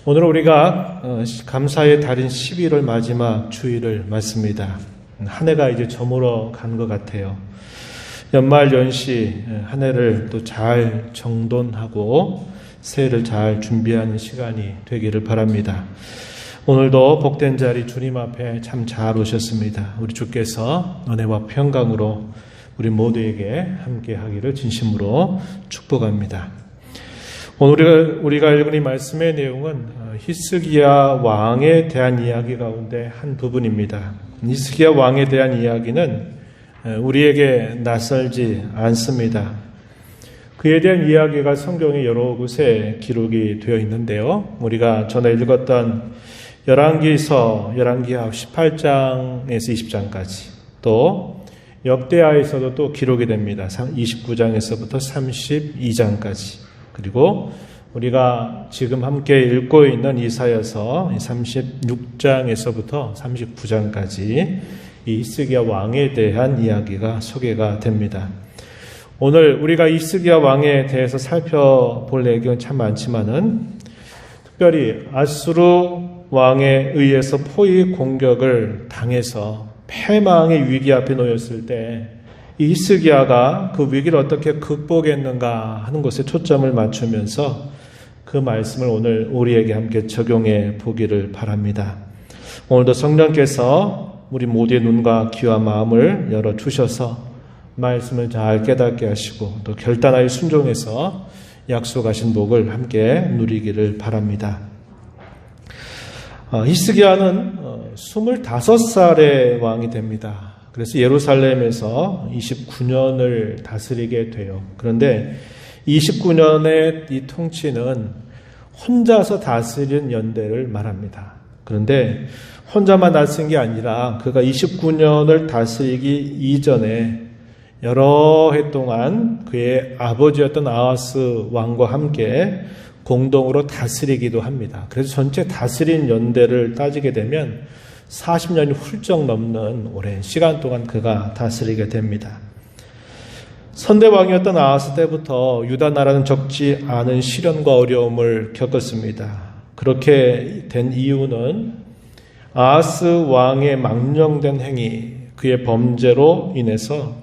오늘 우리가 감사의 달인 11월 마지막 주일을 맞습니다. 한 해가 이제 저물어 간 것 같아요. 연말 연시 한 해를 또 잘 정돈하고 새해를 잘 준비하는 시간이 되기를 바랍니다. 오늘도 복된 자리 주님 앞에 참 잘 오셨습니다. 우리 주께서 은혜와 평강으로 우리 모두에게 함께 하기를 진심으로 축복합니다. 오늘 우리가 읽은 이 말씀의 내용은 히스기야 왕에 대한 이야기 가운데 한 부분입니다. 히스기야 왕에 대한 이야기는 우리에게 낯설지 않습니다. 그에 대한 이야기가 성경의 여러 곳에 기록이 되어 있는데요. 우리가 전에 읽었던 열왕기서 18장에서 20장까지 또 역대하에서도 또 기록이 됩니다. 29장에서부터 32장까지 그리고 우리가 지금 함께 읽고 있는 이사야서 36장에서부터 39장까지 이 히스기야 왕에 대한 이야기가 소개가 됩니다. 오늘 우리가 히스기야 왕에 대해서 살펴볼 내용은 참 많지만은 특별히 아수르 왕에 의해서 포위 공격을 당해서 패망의 위기 앞에 놓였을 때 이 히스기야가 그 위기를 어떻게 극복했는가 하는 것에 초점을 맞추면서 그 말씀을 오늘 우리에게 함께 적용해 보기를 바랍니다. 오늘도 성령께서 우리 모두의 눈과 귀와 마음을 열어주셔서 말씀을 잘 깨닫게 하시고 또 결단하여 순종해서 약속하신 복을 함께 누리기를 바랍니다. 히스기야는 25살의 왕이 됩니다. 그래서 예루살렘에서 29년을 다스리게 돼요. 그런데 29년의 이 통치는 혼자서 다스린 연대를 말합니다. 그런데 혼자만 다스린 게 아니라 그가 29년을 다스리기 이전에 여러 해 동안 그의 아버지였던 아하스 왕과 함께 공동으로 다스리기도 합니다. 그래서 전체 다스린 연대를 따지게 되면 40년이 훌쩍 넘는 오랜 시간 동안 그가 다스리게 됩니다. 선대왕이었던 아하스 때부터 유다 나라는 적지 않은 시련과 어려움을 겪었습니다. 그렇게 된 이유는 아하스 왕의 망령된 행위, 그의 범죄로 인해서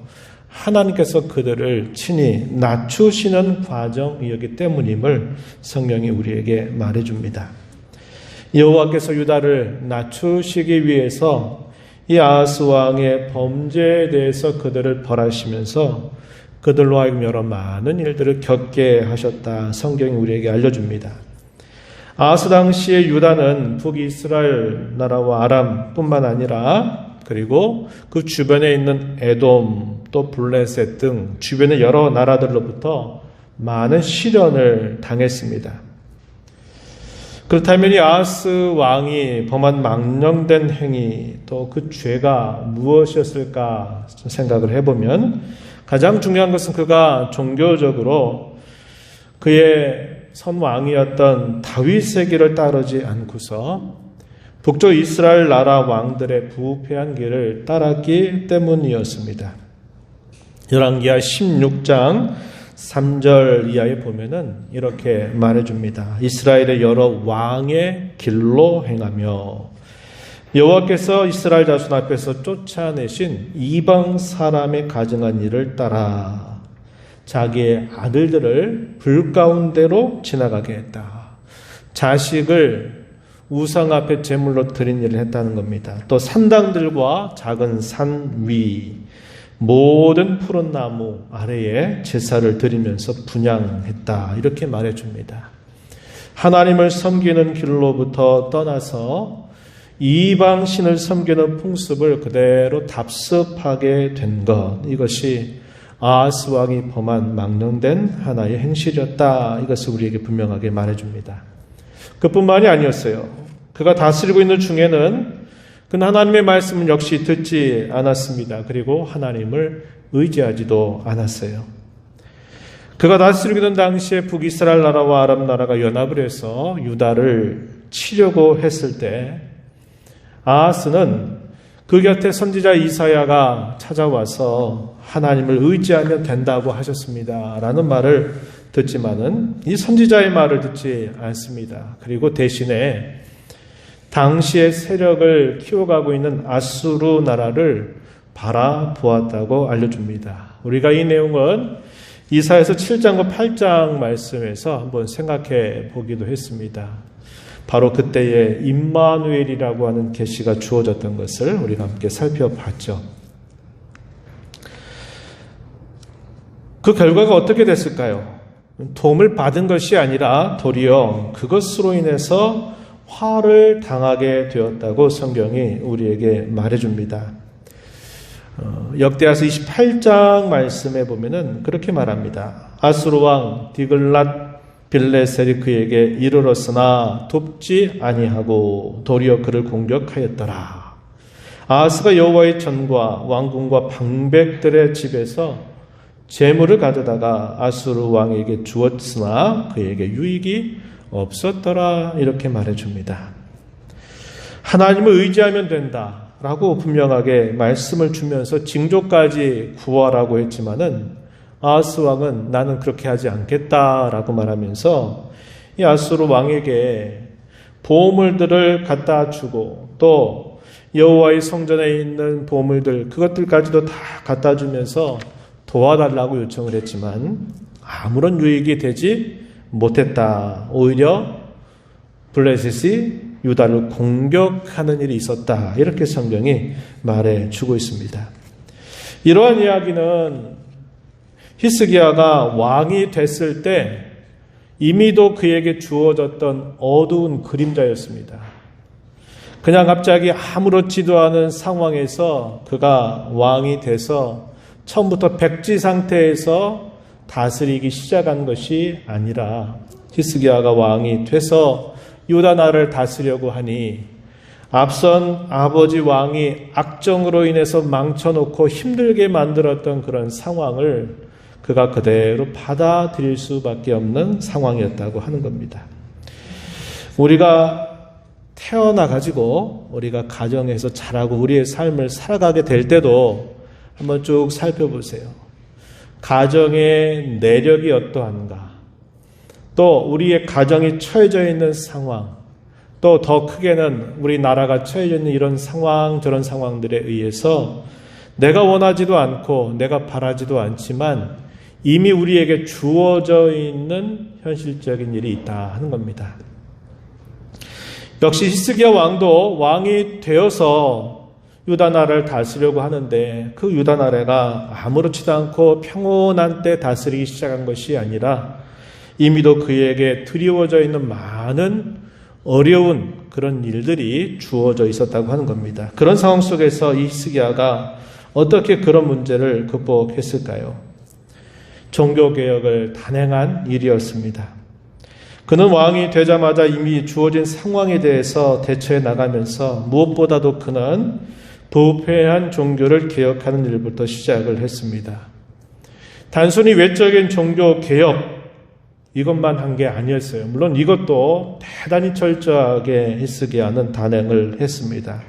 하나님께서 그들을 친히 낮추시는 과정이었기 때문임을 성경이 우리에게 말해줍니다. 여호와께서 유다를 낮추시기 위해서 이 아하스 왕의 범죄에 대해서 그들을 벌하시면서 그들로 하여금 여러 많은 일들을 겪게 하셨다. 성경이 우리에게 알려줍니다. 아하스 당시의 유다는 북이스라엘 나라와 아람뿐만 아니라 그리고 그 주변에 있는 에돔 또 블레셋 등 주변의 여러 나라들로부터 많은 시련을 당했습니다. 그렇다면 이 아하스 왕이 범한 망령된 행위 또 그 죄가 무엇이었을까 생각을 해보면 가장 중요한 것은 그가 종교적으로 그의 선왕이었던 다윗의 길을 따르지 않고서 북쪽 이스라엘 나라 왕들의 부패한 길을 따랐기 때문이었습니다. 열왕기하 16장 3절 이하에 보면은 이렇게 말해줍니다. 이스라엘의 여러 왕의 길로 행하며 여호와께서 이스라엘 자손 앞에서 쫓아내신 이방 사람의 가증한 일을 따라 자기의 아들들을 불 가운데로 지나가게 했다. 자식을 우상 앞에 제물로 드린 일을 했다는 겁니다. 또 산당들과 작은 산 위 모든 푸른 나무 아래에 제사를 드리면서 분향했다. 이렇게 말해줍니다. 하나님을 섬기는 길로부터 떠나서 이방 신을 섬기는 풍습을 그대로 답습하게 된 것. 이것이 아하스 왕이 범한 망령된 하나의 행실이었다. 이것을 우리에게 분명하게 말해줍니다. 그뿐만이 아니었어요. 그가 다스리고 있는 중에는 그는 하나님의 말씀을 역시 듣지 않았습니다. 그리고 하나님을 의지하지도 않았어요. 그가 다스리고 있는 당시에 북이스라엘 나라와 아람 나라가 연합을 해서 유다를 치려고 했을 때 아하스는 그 곁에 선지자 이사야가 찾아와서 하나님을 의지하면 된다고 하셨습니다. 라는 말을 듣지만은 이 선지자의 말을 듣지 않습니다. 그리고 대신에 당시의 세력을 키워가고 있는 아수르 나라를 바라보았다고 알려줍니다. 우리가 이 내용은 이사야서 7장과 8장 말씀에서 한번 생각해 보기도 했습니다. 바로 그때에 임마누엘이라고 하는 계시가 주어졌던 것을 우리가 함께 살펴봤죠. 그 결과가 어떻게 됐을까요? 도움을 받은 것이 아니라 도리어 그것으로 인해서 화를 당하게 되었다고 성경이 우리에게 말해줍니다. 역대하서 28장 말씀에 보면은 그렇게 말합니다. 아수르 왕 디글랏 빌레셀이 그에게 이르렀으나 돕지 아니하고 도리어 그를 공격하였더라. 아하스가 여호와의 전과 왕궁과 방백들의 집에서 재물을 가져다가 아수르 왕에게 주었으나 그에게 유익이 없었더라. 이렇게 말해줍니다. 하나님을 의지하면 된다 라고 분명하게 말씀을 주면서 징조까지 구하라고 했지만은 아하스 왕은 나는 그렇게 하지 않겠다라고 말하면서 이 아수르 왕에게 보물들을 갖다 주고 또 여호와의 성전에 있는 보물들 그것들까지도 다 갖다 주면서 도와달라고 요청을 했지만 아무런 유익이 되지 못했다. 오히려 블레셋이 유다를 공격하는 일이 있었다. 이렇게 성경이 말해주고 있습니다. 이러한 이야기는 히스기야가 왕이 됐을 때 이미도 그에게 주어졌던 어두운 그림자였습니다. 그냥 갑자기 아무렇지도 않은 상황에서 그가 왕이 돼서 처음부터 백지 상태에서 다스리기 시작한 것이 아니라 히스기야가 왕이 돼서 유다 나라를 다스려고 하니 앞선 아버지 왕이 악정으로 인해서 망쳐놓고 힘들게 만들었던 그런 상황을 그가 그대로 받아들일 수밖에 없는 상황이었다고 하는 겁니다. 우리가 태어나가지고 우리가 가정에서 자라고 우리의 삶을 살아가게 될 때도 한번 쭉 살펴보세요. 가정의 내력이 어떠한가? 또 우리의 가정이 처해져 있는 상황, 또 더 크게는 우리나라가 처해져 있는 이런 상황, 저런 상황들에 의해서 내가 원하지도 않고 내가 바라지도 않지만 이미 우리에게 주어져 있는 현실적인 일이 있다 하는 겁니다. 역시 히스기야 왕도 왕이 되어서 유다 나라를 다스리려고 하는데 그 유다 나라가 아무렇지도 않고 평온한 때 다스리기 시작한 것이 아니라 이미도 그에게 드리워져 있는 많은 어려운 그런 일들이 주어져 있었다고 하는 겁니다. 그런 상황 속에서 이 히스기야가 어떻게 그런 문제를 극복했을까요? 종교개혁을 단행한 일이었습니다. 그는 왕이 되자마자 이미 주어진 상황에 대해서 대처해 나가면서 무엇보다도 그는 부패한 종교를 개혁하는 일부터 시작을 했습니다. 단순히 외적인 종교개혁 이것만 한 게 아니었어요. 물론 이것도 대단히 철저하게 히스기야는 단행을 했습니다.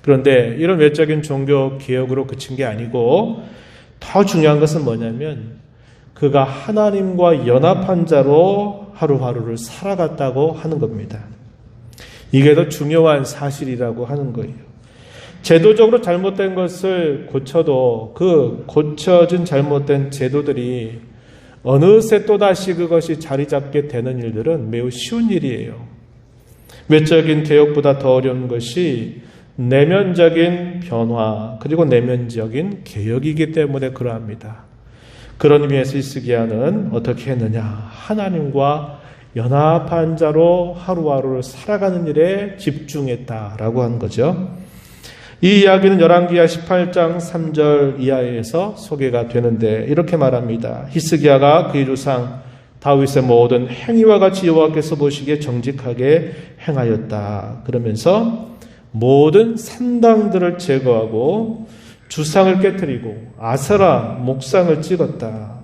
그런데 이런 외적인 종교개혁으로 그친 게 아니고 더 중요한 것은 뭐냐면 그가 하나님과 연합한 자로 하루하루를 살아갔다고 하는 겁니다. 이게 더 중요한 사실이라고 하는 거예요. 제도적으로 잘못된 것을 고쳐도 그 고쳐진 잘못된 제도들이 어느새 또다시 그것이 자리 잡게 되는 일들은 매우 쉬운 일이에요. 외적인 개혁보다 더 어려운 것이 내면적인 변화 그리고 내면적인 개혁이기 때문에 그러합니다. 그런 의미에서 히스기야는 어떻게 했느냐? 하나님과 연합한 자로 하루하루를 살아가는 일에 집중했다라고 하는 거죠. 이 이야기는 열왕기하 18장 3절 이하에서 소개가 되는데 이렇게 말합니다. 히스기야가 그의 조상 다윗의 모든 행위와 같이 여호와께서 보시기에 정직하게 행하였다. 그러면서 모든 산당들을 제거하고 주상을 깨뜨리고 아세라 목상을 찍었다.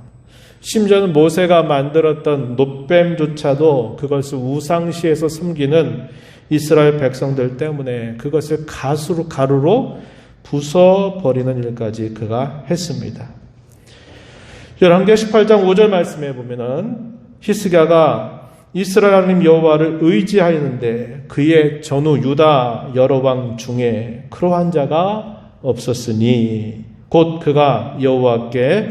심지어는 모세가 만들었던 놋뱀조차도 그것을 우상시에서 섬기는 이스라엘 백성들 때문에 그것을 가루로 부숴버리는 일까지 그가 했습니다. 열왕기하 18장 5절 말씀에 보면은 히스기야가 이스라엘 하나님 여호와를 의지하였는데 그의 전후 유다 여러 왕 중에 그러한 자가 없었으니 곧 그가 여호와께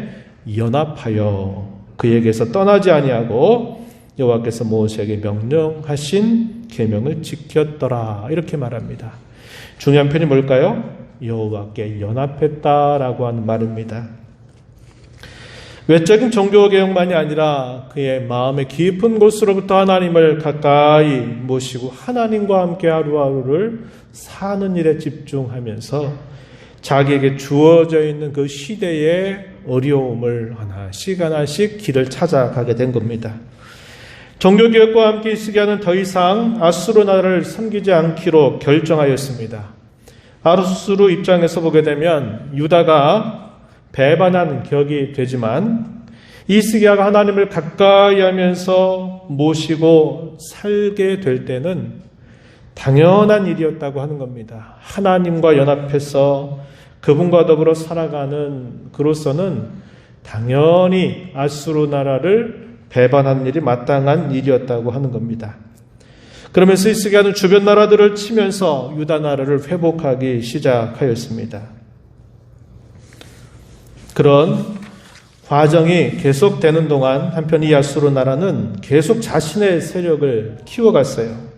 연합하여 그에게서 떠나지 아니하고 여호와께서 모세에게 명령하신 계명을 지켰더라. 이렇게 말합니다. 중요한 표현이 뭘까요? 여호와께 연합했다라고 하는 말입니다. 외적인 종교개혁만이 아니라 그의 마음의 깊은 곳으로부터 하나님을 가까이 모시고 하나님과 함께 하루하루를 사는 일에 집중하면서 자기에게 주어져 있는 그 시대의 어려움을 하나씩 길을 찾아가게 된 겁니다. 종교개혁과 함께 히스기야는 더 이상 아수르 나라를 섬기지 않기로 결정하였습니다. 아수르 입장에서 보게 되면 유다가 배반하는 격이 되지만 히스기야가 하나님을 가까이 하면서 모시고 살게 될 때는 당연한 일이었다고 하는 겁니다. 하나님과 연합해서 그분과 더불어 살아가는 그로서는 당연히 아수르 나라를 배반하는 일이 마땅한 일이었다고 하는 겁니다. 그러면서 히스기야는 주변 나라들을 치면서 유다 나라를 회복하기 시작하였습니다. 그런 과정이 계속되는 동안 한편 이 아수르 나라는 계속 자신의 세력을 키워갔어요.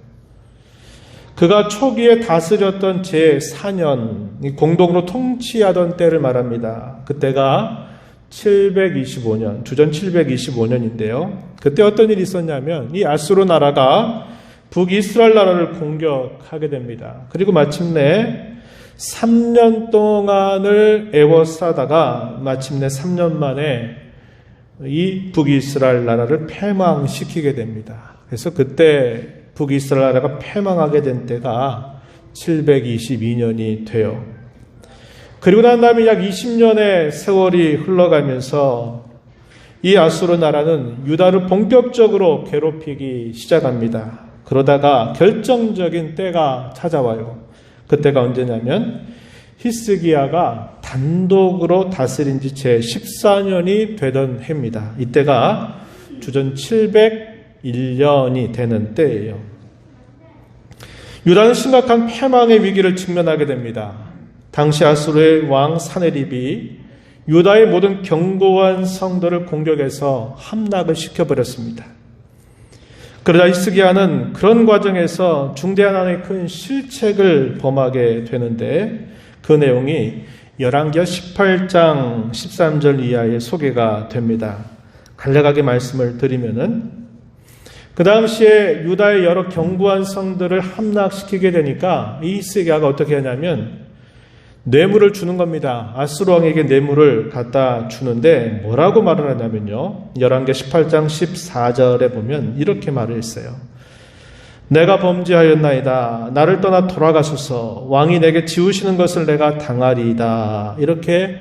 그가 초기에 다스렸던 제4년 공동으로 통치하던 때를 말합니다. 그때가 725년, 주전 725년인데요. 그때 어떤 일이 있었냐면 이 아수르 나라가 북이스라엘 나라를 공격하게 됩니다. 그리고 마침내 3년 동안을 애워싸다가 마침내 3년 만에 이 북이스라엘 나라를 패망시키게 됩니다. 그래서 그때 북이스라엘 나라가 패망하게 된 때가 722년이 돼요. 그리고 난 다음에 약 20년의 세월이 흘러가면서 이 아수르 나라는 유다를 본격적으로 괴롭히기 시작합니다. 그러다가 결정적인 때가 찾아와요. 그때가 언제냐면 히스기야가 단독으로 다스린 지 제 14년이 되던 해입니다. 이때가 주전 701년이 되는 때예요. 유다는 심각한 패망의 위기를 직면하게 됩니다. 당시 아수르의 왕 사네립이 유다의 모든 견고한 성들을 공격해서 함락을 시켜버렸습니다. 그러자 히스기야는 그런 과정에서 중대한 하나의 큰 실책을 범하게 되는데 그 내용이 열왕기하 18장 13절 이하의 소개가 됩니다. 간략하게 말씀을 드리면은 그 당시에 유다의 여러 견고한 성들을 함락시키게 되니까 이 히스기야가 어떻게 하냐면 뇌물을 주는 겁니다. 아수르 왕에게 뇌물을 갖다 주는데 뭐라고 말을 하냐면요. 열왕기하 18장 14절에 보면 이렇게 말을 했어요. 내가 범죄하였나이다. 나를 떠나 돌아가소서. 왕이 내게 지우시는 것을 내가 당하리이다. 이렇게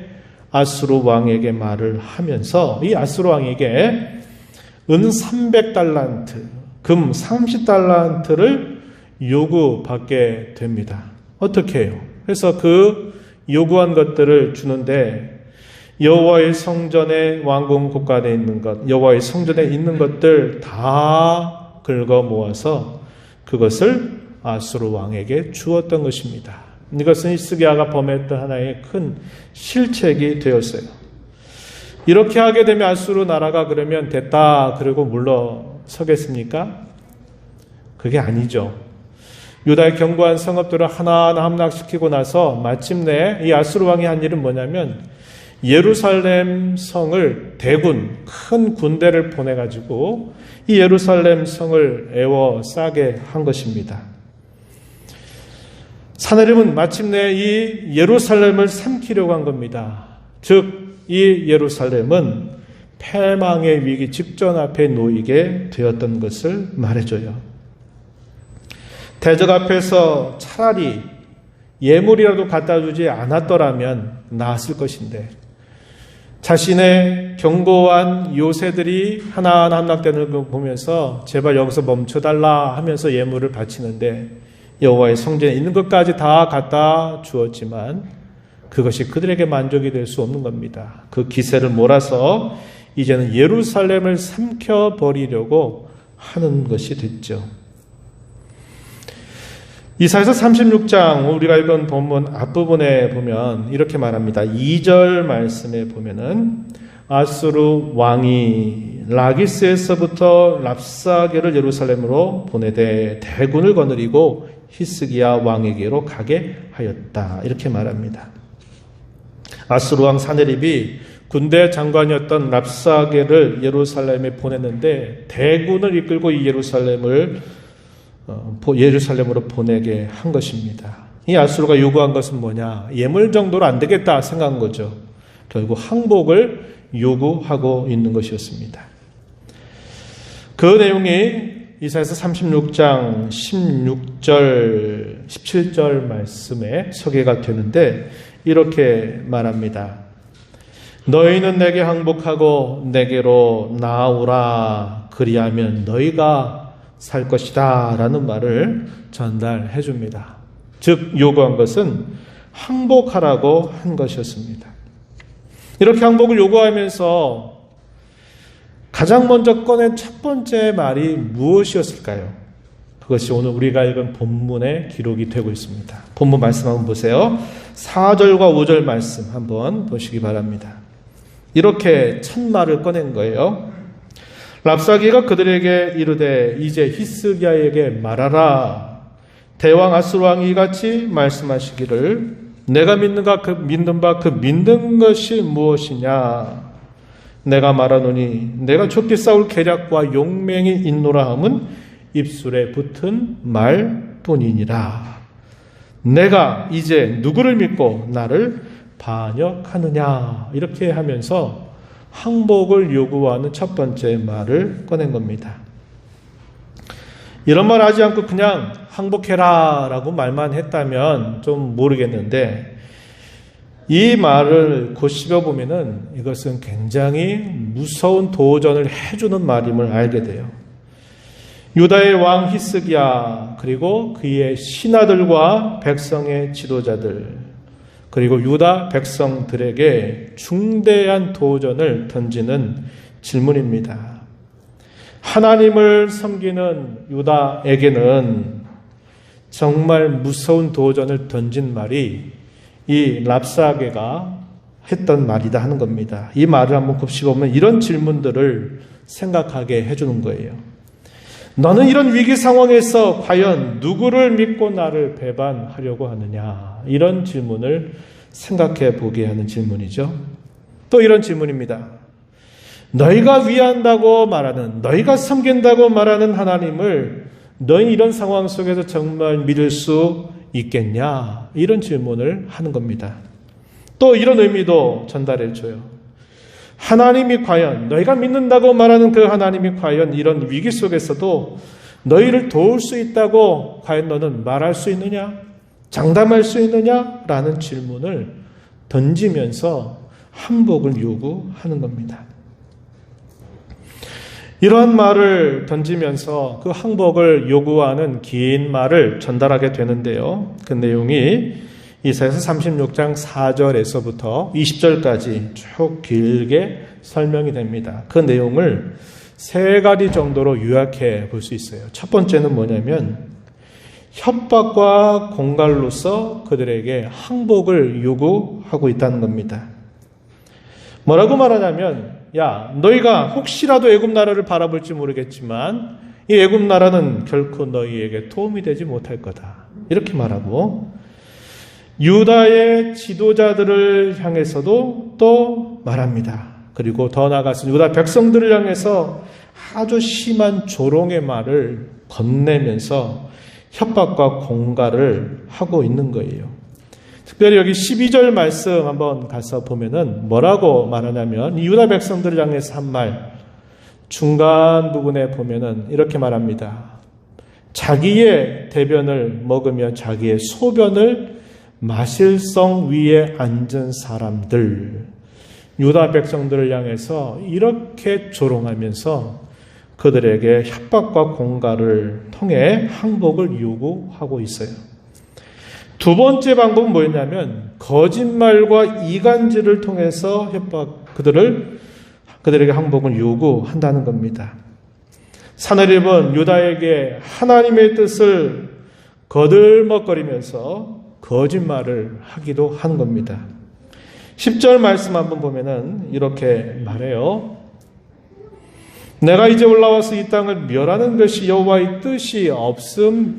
아수르 왕에게 말을 하면서 이 아수르 왕에게 은 300달란트, 금 30달란트를 요구받게 됩니다. 어떻게 해요? 그래서 그 요구한 것들을 주는데 여호와의 성전에 왕궁 곳간에 있는 것, 여호와의 성전에 있는 것들 다 긁어 모아서 그것을 아수르 왕에게 주었던 것입니다. 이것은 히스기야가 범했던 하나의 큰 실책이 되었어요. 이렇게 하게 되면 아수르 나라가 그러면 됐다 그러고 물러서겠습니까? 그게 아니죠. 유다의 견고한 성읍들을 하나하나 함락시키고 나서 마침내 이 아수르 왕이 한 일은 뭐냐면 예루살렘 성을 대군, 큰 군대를 보내가지고 이 예루살렘 성을 에워싸게 한 것입니다. 사내립은 마침내 이 예루살렘을 삼키려고 한 겁니다. 즉 이 예루살렘은 패망의 위기 직전 앞에 놓이게 되었던 것을 말해줘요. 대적 앞에서 차라리 예물이라도 갖다 주지 않았더라면 나았을 것인데 자신의 견고한 요새들이 하나하나 함락되는 걸 보면서 제발 여기서 멈춰달라 하면서 예물을 바치는데 여호와의 성전에 있는 것까지 다 갖다 주었지만 그것이 그들에게 만족이 될 수 없는 겁니다. 그 기세를 몰아서 이제는 예루살렘을 삼켜버리려고 하는 것이 됐죠. 이사야서 36장 우리가 읽은 본문 앞부분에 보면 이렇게 말합니다. 2절 말씀에 보면은 아수르 왕이 라기스에서부터 랍사게를 예루살렘으로 보내되 대군을 거느리고 히스기야 왕에게로 가게 하였다. 이렇게 말합니다. 아수르 왕 사네립이 군대 장관이었던 랍사게를 예루살렘에 보냈는데 대군을 이끌고 이 예루살렘으로 보내게 한 것입니다. 이 아수르가 요구한 것은 뭐냐? 예물 정도로 안 되겠다 생각한 거죠. 결국 항복을 요구하고 있는 것이었습니다. 그 내용이 이사야서 36장 16절, 17절 말씀에 소개가 되는데 이렇게 말합니다. 너희는 내게 항복하고 내게로 나아오라. 그리하면 너희가 살 것이다. 라는 말을 전달해 줍니다. 즉 요구한 것은 항복하라고 한 것이었습니다. 이렇게 항복을 요구하면서 가장 먼저 꺼낸 첫 번째 말이 무엇이었을까요? 그것이 오늘 우리가 읽은 본문에 기록이 되고 있습니다. 본문 말씀 한번 보세요. 4절과 5절 말씀 한번 보시기 바랍니다. 이렇게 첫 말을 꺼낸 거예요. 랍사기가 그들에게 이르되 이제 히스기야에게 말하라. 대왕 아수르 왕이 이같이 말씀하시기를 내가 믿는 바 그 믿는 것이 무엇이냐? 내가 말하노니 내가 좁게 싸울 계략과 용맹이 있노라 함은 입술에 붙은 말뿐이니라. 내가 이제 누구를 믿고 나를 반역하느냐? 이렇게 하면서 항복을 요구하는 첫 번째 말을 꺼낸 겁니다. 이런 말 하지 않고 그냥 항복해라 라고 말만 했다면 좀 모르겠는데 이 말을 곱씹어보면은 이것은 굉장히 무서운 도전을 해주는 말임을 알게 돼요. 유다의 왕 히스기야 그리고 그의 신하들과 백성의 지도자들 그리고 유다 백성들에게 중대한 도전을 던지는 질문입니다. 하나님을 섬기는 유다에게는 정말 무서운 도전을 던진 말이 이 랍사게가 했던 말이다 하는 겁니다. 이 말을 한번 곱씹어보면 이런 질문들을 생각하게 해주는 거예요. 너는 이런 위기 상황에서 과연 누구를 믿고 나를 배반하려고 하느냐? 이런 질문을 생각해 보게 하는 질문이죠. 또 이런 질문입니다. 너희가 위한다고 말하는, 너희가 섬긴다고 말하는 하나님을 너희 이런 상황 속에서 정말 믿을 수 있겠냐? 이런 질문을 하는 겁니다. 또 이런 의미도 전달해 줘요. 하나님이 과연 너희가 믿는다고 말하는 그 하나님이 과연 이런 위기 속에서도 너희를 도울 수 있다고 과연 너는 말할 수 있느냐? 장담할 수 있느냐? 라는 질문을 던지면서 항복을 요구하는 겁니다. 이러한 말을 던지면서 그 항복을 요구하는 긴 말을 전달하게 되는데요. 그 내용이 이사야서 36장 4절에서부터 20절까지 쭉 길게 설명이 됩니다. 그 내용을 세 가지 정도로 요약해 볼 수 있어요. 첫 번째는 뭐냐면 협박과 공갈로서 그들에게 항복을 요구하고 있다는 겁니다. 뭐라고 말하냐면 야, 너희가 혹시라도 애굽 나라를 바라볼지 모르겠지만 이 애굽 나라는 결코 너희에게 도움이 되지 못할 거다. 이렇게 말하고 유다의 지도자들을 향해서도 또 말합니다. 그리고 더 나아가서 유다 백성들을 향해서 아주 심한 조롱의 말을 건네면서 협박과 공갈을 하고 있는 거예요. 특별히 여기 12절 말씀 한번 가서 보면은 뭐라고 말하냐면 유다 백성들을 향해서 한 말 중간 부분에 보면은 이렇게 말합니다. 자기의 대변을 먹으며 자기의 소변을 마실 성 위에 앉은 사람들 유다 백성들을 향해서 이렇게 조롱하면서 그들에게 협박과 공갈을 통해 항복을 요구하고 있어요. 두 번째 방법은 뭐였냐면 거짓말과 이간질을 통해서 그들을 그들에게 항복을 요구한다는 겁니다. 사내립은 유다에게 하나님의 뜻을 거들먹거리면서 거짓말을 하기도 한 겁니다. 10절 말씀 한번 보면은 이렇게 말해요. 내가 이제 올라와서 이 땅을 멸하는 것이 여호와의 뜻이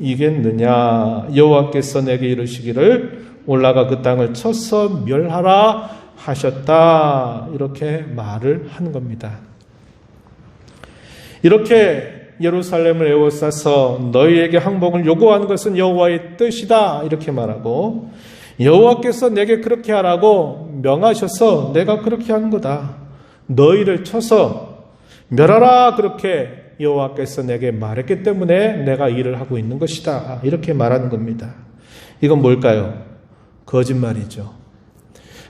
없음이겠느냐. 여호와께서 내게 이르시기를 올라가 그 땅을 쳐서 멸하라 하셨다. 이렇게 말을 하는 겁니다. 이렇게 예루살렘을 에워싸서 너희에게 항복을 요구하는 것은 여호와의 뜻이다. 이렇게 말하고 여호와께서 내게 그렇게 하라고 명하셔서 내가 그렇게 하는 거다. 너희를 쳐서 멸하라. 그렇게 여호와께서 내게 말했기 때문에 내가 일을 하고 있는 것이다. 이렇게 말하는 겁니다. 이건 뭘까요? 거짓말이죠.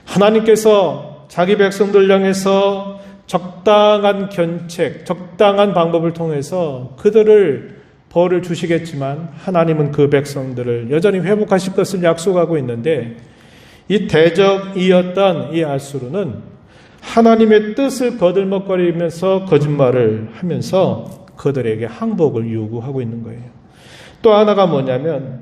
하나님께서 자기 백성들 향해서 적당한 견책, 적당한 방법을 통해서 그들을 벌을 주시겠지만 하나님은 그 백성들을 여전히 회복하실 것을 약속하고 있는데 이 대적이었던 이 아수르는 하나님의 뜻을 거들먹거리면서 거짓말을 하면서 그들에게 항복을 요구하고 있는 거예요. 또 하나가 뭐냐면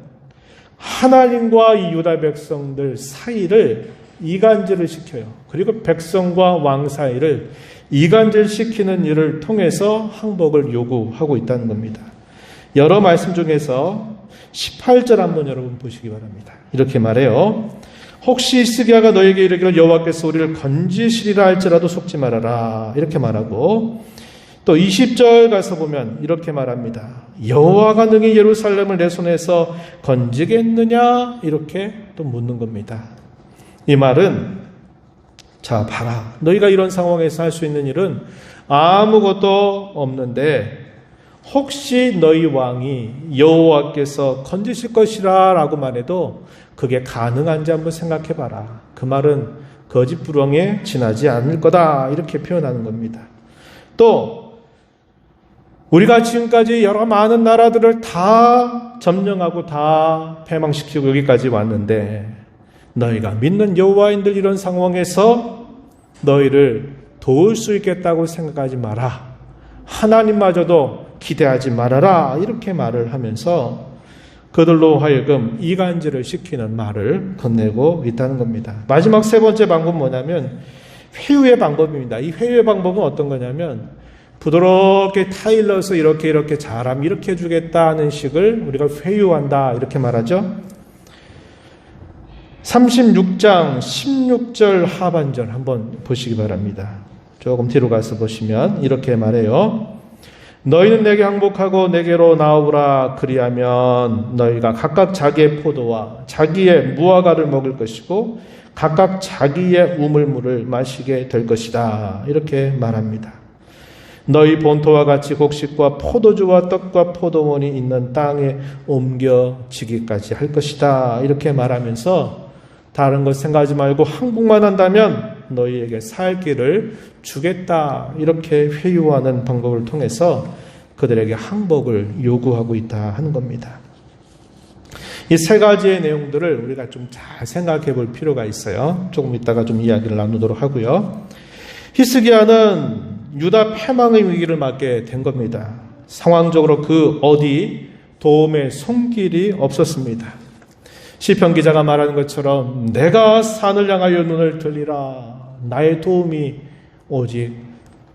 하나님과 이 유다 백성들 사이를 이간질을 시켜요. 그리고 백성과 왕 사이를 이간질시키는 일을 통해서 항복을 요구하고 있다는 겁니다. 여러 말씀 중에서 18절 한번 여러분 보시기 바랍니다. 이렇게 말해요. 혹시 히스기야가 너에게 이르기를 여호와께서 우리를 건지시리라 할지라도 속지 말아라. 이렇게 말하고 또 20절 가서 보면 이렇게 말합니다. 여호와가 능히 예루살렘을 내 손에서 건지겠느냐? 이렇게 또 묻는 겁니다. 이 말은 자 봐라. 너희가 이런 상황에서 할 수 있는 일은 아무것도 없는데 혹시 너희 왕이 여호와께서 건지실 것이라 라고 말해도 그게 가능한지 한번 생각해 봐라. 그 말은 거짓부렁에 지나지 않을 거다. 이렇게 표현하는 겁니다. 또 우리가 지금까지 여러 많은 나라들을 다 점령하고 다 패망시키고 여기까지 왔는데 너희가 믿는 여호와인들 이런 상황에서 너희를 도울 수 있겠다고 생각하지 마라. 하나님마저도 기대하지 말아라. 이렇게 말을 하면서 그들로 하여금 이간질을 시키는 말을 건네고 있다는 겁니다. 마지막 세 번째 방법은 뭐냐면 회유의 방법입니다. 이 회유의 방법은 어떤 거냐면 부드럽게 타일러서 이렇게 잘하면 이렇게 해주겠다는 식을 우리가 회유한다. 이렇게 말하죠. 36장 16절 하반절 한번 보시기 바랍니다. 조금 뒤로 가서 보시면 이렇게 말해요. 너희는 내게 항복하고 내게로 나오라. 그리하면 너희가 각각 자기의 포도와 자기의 무화과를 먹을 것이고 각각 자기의 우물물을 마시게 될 것이다. 이렇게 말합니다. 너희 본토와 같이 곡식과 포도주와 떡과 포도원이 있는 땅에 옮겨지기까지 할 것이다. 이렇게 말하면서 다른 것 생각하지 말고 항복만 한다면 너희에게 살 길을 주겠다. 이렇게 회유하는 방법을 통해서 그들에게 항복을 요구하고 있다 하는 겁니다. 이 세 가지의 내용들을 우리가 좀 잘 생각해 볼 필요가 있어요. 조금 이따가 좀 이야기를 나누도록 하고요. 히스기야는 유다 패망의 위기를 맞게 된 겁니다. 상황적으로 그 어디 도움의 손길이 없었습니다. 시편 기자가 말하는 것처럼 내가 산을 향하여 눈을 들리라. 나의 도움이 오직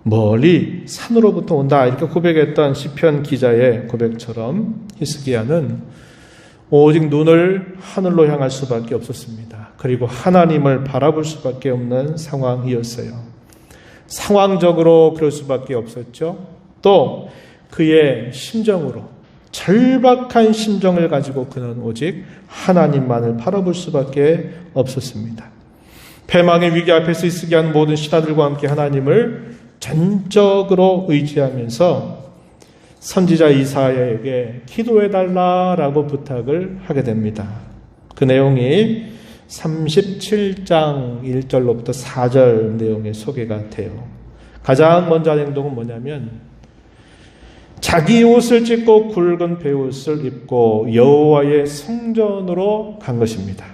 멀리 산으로부터 온다. 이렇게 고백했던 시편 기자의 고백처럼 히스기야는 오직 눈을 하늘로 향할 수밖에 없었습니다. 그리고 하나님을 바라볼 수밖에 없는 상황이었어요. 상황적으로 그럴 수밖에 없었죠. 또 그의 심정으로 절박한 심정을 가지고 그는 오직 하나님만을 바라볼 수밖에 없었습니다. 패망의 위기 앞에서 히스기야는 모든 신하들과 함께 하나님을 전적으로 의지하면서 선지자 이사야에게 기도해달라라고 부탁을 하게 됩니다. 그 내용이 37장 1절로부터 4절 내용의 소개가 돼요. 가장 먼저 한 행동은 뭐냐면 자기 옷을 찢고 굵은 베옷을 입고 여호와의 성전으로 간 것입니다.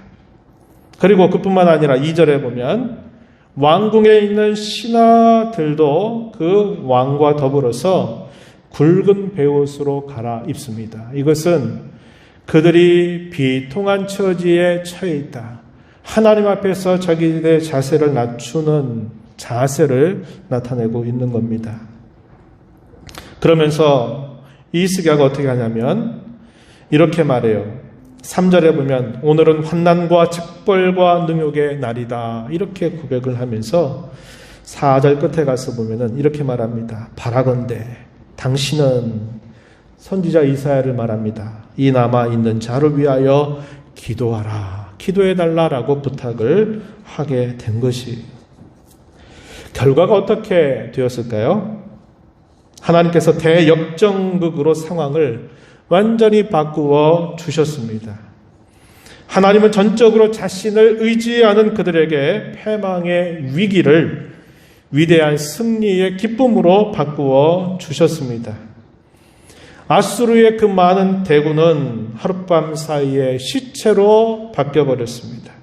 그리고 그뿐만 아니라 2절에 보면 왕궁에 있는 신하들도 그 왕과 더불어서 굵은 베옷으로 갈아입습니다. 이것은 그들이 비통한 처지에 처해 있다, 하나님 앞에서 자기들의 자세를 낮추는 자세를 나타내고 있는 겁니다. 그러면서 히스기야가 어떻게 하냐면 이렇게 말해요. 3절에 보면 오늘은 환난과 책벌과 능욕의 날이다, 이렇게 고백을 하면서 4절 끝에 가서 보면은 이렇게 말합니다. 바라건대 당신은, 선지자 이사야를 말합니다, 이 남아있는 자를 위하여 기도하라, 기도해달라라고 부탁을 하게 된 것이, 결과가 어떻게 되었을까요? 하나님께서 대역전극으로 상황을 완전히 바꾸어 주셨습니다. 하나님은 전적으로 자신을 의지하는 그들에게 패망의 위기를 위대한 승리의 기쁨으로 바꾸어 주셨습니다. 아수르의 그 많은 대군은 하룻밤 사이에 시체로 바뀌어버렸습니다.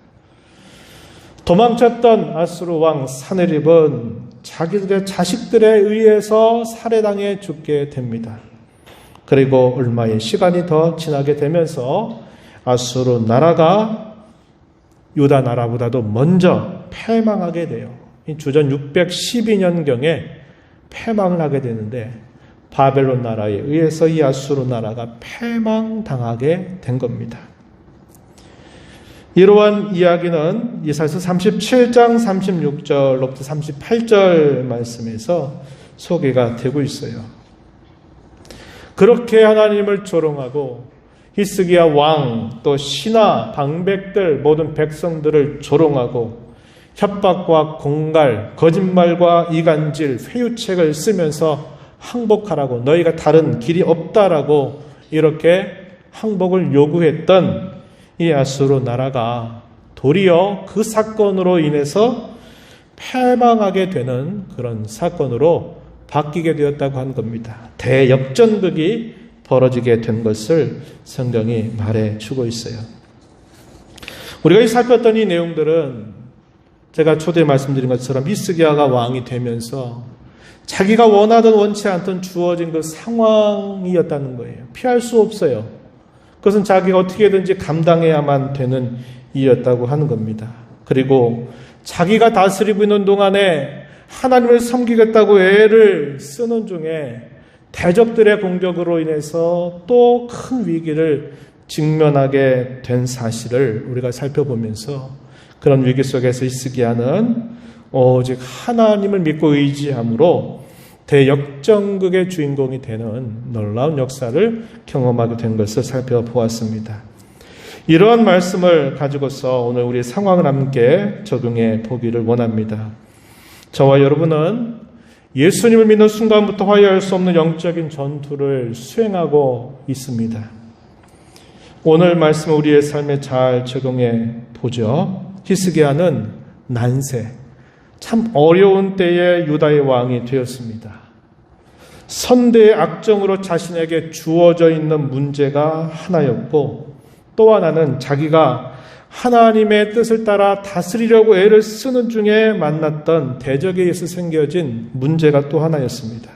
도망쳤던 아수르 왕 사네립은 자기들의 자식들에 의해서 살해당해 죽게 됩니다. 그리고 얼마의 시간이 더 지나게 되면서 아수르 나라가 유다 나라보다도 먼저 패망하게 돼요. 주전 612년경에 패망을 하게 되는데 바벨론 나라에 의해서 이 아수르 나라가 패망당하게 된 겁니다. 이러한 이야기는 이사야서 37장 36절로부터 38절 말씀에서 소개가 되고 있어요. 그렇게 하나님을 조롱하고 히스기야 왕, 또 신하, 방백들, 모든 백성들을 조롱하고 협박과 공갈, 거짓말과 이간질, 회유책을 쓰면서 항복하라고, 너희가 다른 길이 없다라고 이렇게 항복을 요구했던 이 아수르 나라가 도리어 그 사건으로 인해서 패망하게 되는 그런 사건으로 바뀌게 되었다고 한 겁니다. 대역전극이 벌어지게 된 것을 성경이 말해주고 있어요. 우리가 살폈던 이 내용들은 제가 초대에 말씀드린 것처럼 히스기야가 왕이 되면서 자기가 원하든 원치 않든 주어진 그 상황이었다는 거예요. 피할 수 없어요. 그것은 자기가 어떻게든지 감당해야만 되는 일이었다고 하는 겁니다. 그리고 자기가 다스리고 있는 동안에 하나님을 섬기겠다고 애를 쓰는 중에 대적들의 공격으로 인해서 또 큰 위기를 직면하게 된 사실을 우리가 살펴보면서 그런 위기 속에서 히스기야는 오직 하나님을 믿고 의지함으로 대역전극의 주인공이 되는 놀라운 역사를 경험하게 된 것을 살펴보았습니다. 이러한 말씀을 가지고서 오늘 우리의 상황을 함께 적용해 보기를 원합니다. 저와 여러분은 예수님을 믿는 순간부터 화해할 수 없는 영적인 전투를 수행하고 있습니다. 오늘 말씀을 우리의 삶에 잘 적용해 보죠. 히스기야는 난세, 참 어려운 때에 유다의 왕이 되었습니다. 선대의 악정으로 자신에게 주어져 있는 문제가 하나였고, 또 하나는 자기가 하나님의 뜻을 따라 다스리려고 애를 쓰는 중에 만났던 대적에 의해서 생겨진 문제가 또 하나였습니다.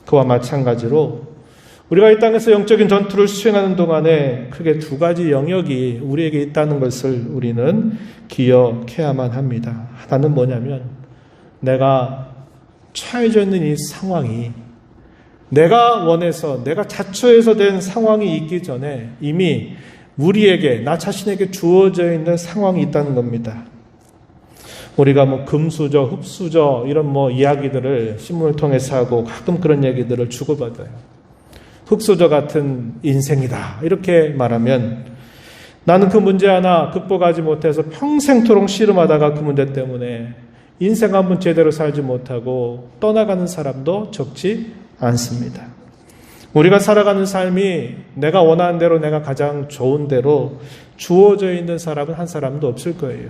그와 마찬가지로 우리가 이 땅에서 영적인 전투를 수행하는 동안에 크게 두 가지 영역이 우리에게 있다는 것을 우리는 기억해야만 합니다. 하나는 뭐냐면, 내가 처해져 있는 이 상황이 내가 원해서, 내가 자초해서 된 상황이 있기 전에 이미 우리에게, 나 자신에게 주어져 있는 상황이 있다는 겁니다. 우리가 금수저, 흙수저 이런 이야기들을 신문을 통해서 하고 가끔 그런 얘기들을 주고받아요. 흙수저 같은 인생이다 이렇게 말하면, 나는 그 문제 하나 극복하지 못해서 평생토록 씨름하다가 그 문제 때문에 인생 한번 제대로 살지 못하고 떠나가는 사람도 적지 않습니다. 우리가 살아가는 삶이 내가 원하는 대로, 내가 가장 좋은 대로 주어져 있는 사람은 한 사람도 없을 거예요.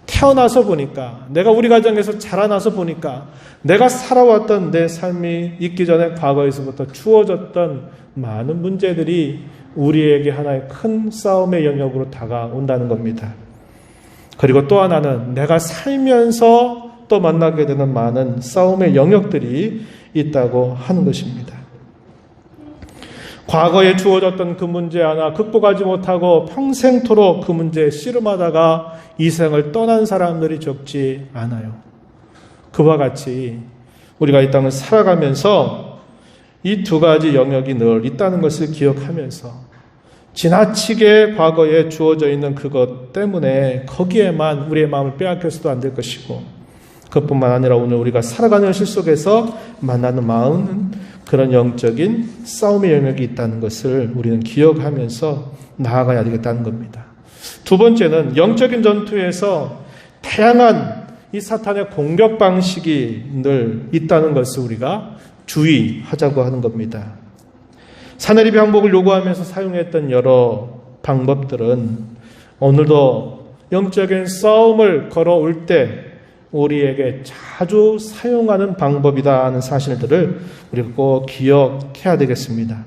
태어나서 보니까, 내가 우리 가정에서 자라나서 보니까 내가 살아왔던 내 삶이 있기 전에 과거에서부터 주어졌던 많은 문제들이 우리에게 하나의 큰 싸움의 영역으로 다가온다는 겁니다. 그리고 또 하나는 내가 살면서 또 만나게 되는 많은 싸움의 영역들이 있다고 하는 것입니다. 과거에 주어졌던 그 문제 하나 극복하지 못하고 평생토록 그 문제에 씨름하다가 이 생을 떠난 사람들이 적지 않아요. 그와 같이 우리가 이 땅을 살아가면서 이 두 가지 영역이 늘 있다는 것을 기억하면서 지나치게 과거에 주어져 있는 그것 때문에 거기에만 우리의 마음을 빼앗겨서도 안 될 것이고, 그것뿐만 아니라 오늘 우리가 살아가는 현실 속에서 만나는 마음은 그런 영적인 싸움의 영역이 있다는 것을 우리는 기억하면서 나아가야 되겠다는 겁니다. 두 번째는 영적인 전투에서 다양한 이 사탄의 공격 방식이 늘 있다는 것을 우리가 주의하자고 하는 겁니다. 사내립의 항복을 요구하면서 사용했던 여러 방법들은 오늘도 영적인 싸움을 걸어올 때 우리에게 자주 사용하는 방법이다 하는 사실들을 우리가 꼭 기억해야 되겠습니다.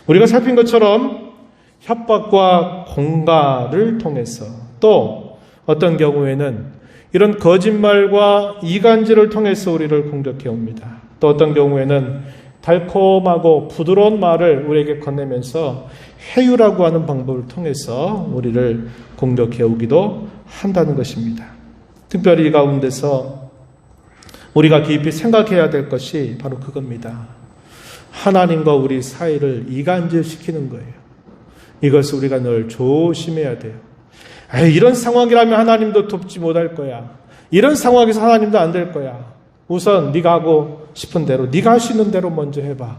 우리가 살핀 것처럼 협박과 공갈을 통해서, 또 어떤 경우에는 이런 거짓말과 이간질을 통해서 우리를 공격해 옵니다. 또 어떤 경우에는 달콤하고 부드러운 말을 우리에게 건네면서 해유라고 하는 방법을 통해서 우리를 공격해 오기도 한다는 것입니다. 특별히 이 가운데서 우리가 깊이 생각해야 될 것이 바로 그겁니다. 하나님과 우리 사이를 이간질시키는 거예요. 이것을 우리가 늘 조심해야 돼요. 이런 상황이라면 하나님도 돕지 못할 거야. 이런 상황에서 하나님도 안 될 거야. 우선 네가 하고 싶은 대로, 네가 할 수 있는 대로 먼저 해봐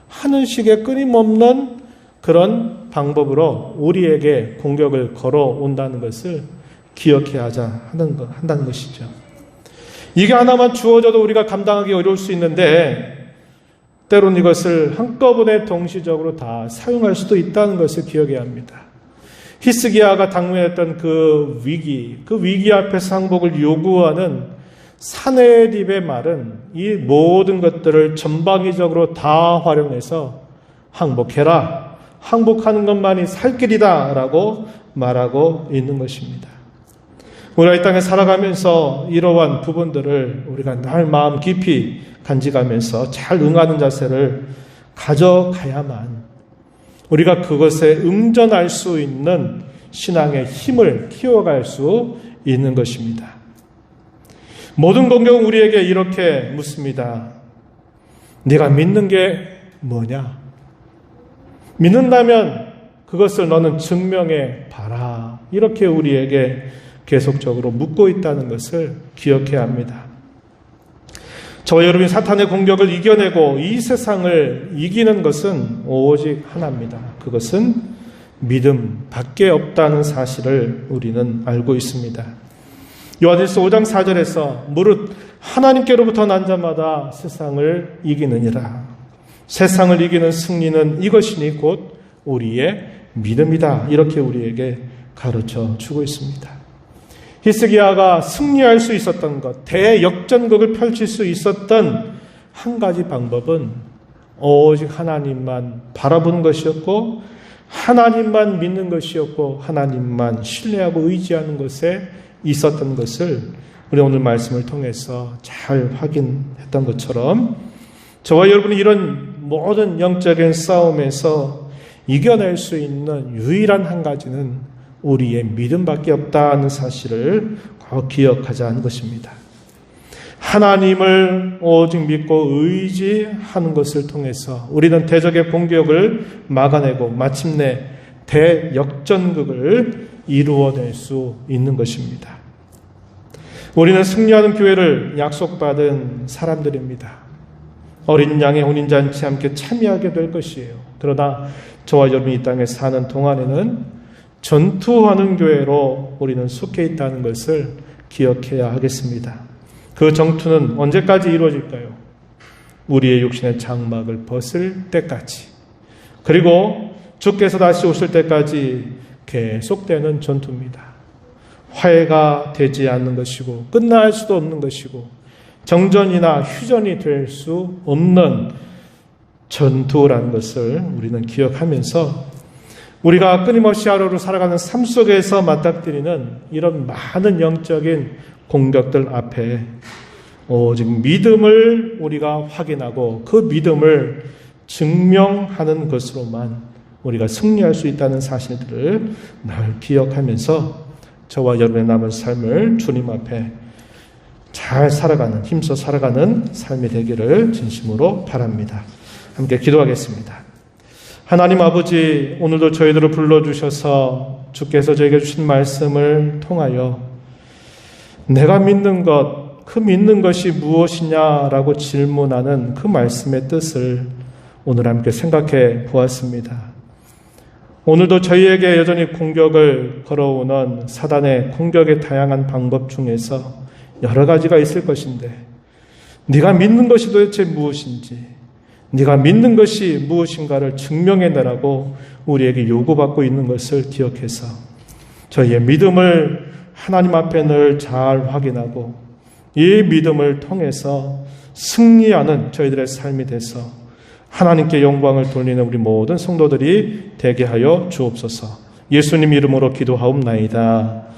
하는 식의 끊임없는 그런 방법으로 우리에게 공격을 걸어온다는 것을 기억해야 한다는 것이죠. 이게 하나만 주어져도 우리가 감당하기 어려울 수 있는데 때론 이것을 한꺼번에 동시적으로 다 사용할 수도 있다는 것을 기억해야 합니다. 히스기야가 당면했던 그 위기 앞에서 항복을 요구하는 사내립의 말은 이 모든 것들을 전방위적으로 다 활용해서 항복해라, 항복하는 것만이 살 길이다 라고 말하고 있는 것입니다. 우리가 이 땅에 살아가면서 이러한 부분들을 우리가 늘 마음 깊이 간직하면서 잘 응하는 자세를 가져가야만 우리가 그것에 응전할 수 있는 신앙의 힘을 키워갈 수 있는 것입니다. 모든 공격은 우리에게 이렇게 묻습니다. 네가 믿는 게 뭐냐? 믿는다면 그것을 너는 증명해 봐라. 이렇게 우리에게 계속적으로 묻고 있다는 것을 기억해야 합니다. 저와 여러분이 사탄의 공격을 이겨내고 이 세상을 이기는 것은 오직 하나입니다. 그것은 믿음밖에 없다는 사실을 우리는 알고 있습니다. 요한일서 5장 4절에서 무릇 하나님께로부터 난 자마다 세상을 이기느니라. 세상을 이기는 승리는 이것이니 곧 우리의 믿음이다. 이렇게 우리에게 가르쳐 주고 있습니다. 히스기야가 승리할 수 있었던 것, 대역전극을 펼칠 수 있었던 한 가지 방법은 오직 하나님만 바라보는 것이었고, 하나님만 믿는 것이었고, 하나님만 신뢰하고 의지하는 것에 있었던 것을 우리 오늘 말씀을 통해서 잘 확인했던 것처럼 저와 여러분이 이런 모든 영적인 싸움에서 이겨낼 수 있는 유일한 한 가지는 우리의 믿음밖에 없다는 사실을 꼭 기억하자는 것입니다. 하나님을 오직 믿고 의지하는 것을 통해서 우리는 대적의 공격을 막아내고 마침내 대역전극을 이루어낼 수 있는 것입니다. 우리는 승리하는 교회를 약속받은 사람들입니다. 어린 양의 혼인잔치에 함께 참여하게 될 것이에요. 그러나 저와 여러분이 이 땅에 사는 동안에는 전투하는 교회로 우리는 속해 있다는 것을 기억해야 하겠습니다. 그 전투는 언제까지 이루어질까요? 우리의 육신의 장막을 벗을 때까지, 그리고 주께서 다시 오실 때까지 계속되는 전투입니다. 화해가 되지 않는 것이고 끝날 수도 없는 것이고 정전이나 휴전이 될 수 없는 전투라는 것을 우리는 기억하면서 우리가 끊임없이 하루를 살아가는 삶 속에서 맞닥뜨리는 이런 많은 영적인 공격들 앞에 오직 믿음을 우리가 확인하고 그 믿음을 증명하는 것으로만 우리가 승리할 수 있다는 사실들을 늘 기억하면서 저와 여러분의 남은 삶을 주님 앞에 잘 살아가는, 힘써 살아가는 삶이 되기를 진심으로 바랍니다. 함께 기도하겠습니다. 하나님 아버지, 오늘도 저희들을 불러주셔서 주께서 저에게 주신 말씀을 통하여 내가 믿는 것, 그 믿는 것이 무엇이냐라고 질문하는 그 말씀의 뜻을 오늘 함께 생각해 보았습니다. 오늘도 저희에게 여전히 공격을 걸어오는 사단의 공격의 다양한 방법 중에서 여러 가지가 있을 것인데 네가 믿는 것이 도대체 무엇인지, 네가 믿는 것이 무엇인가를 증명해내라고 우리에게 요구받고 있는 것을 기억해서 저희의 믿음을 하나님 앞에 늘 잘 확인하고 이 믿음을 통해서 승리하는 저희들의 삶이 돼서 하나님께 영광을 돌리는 우리 모든 성도들이 되게 하여 주옵소서. 예수님 이름으로 기도하옵나이다.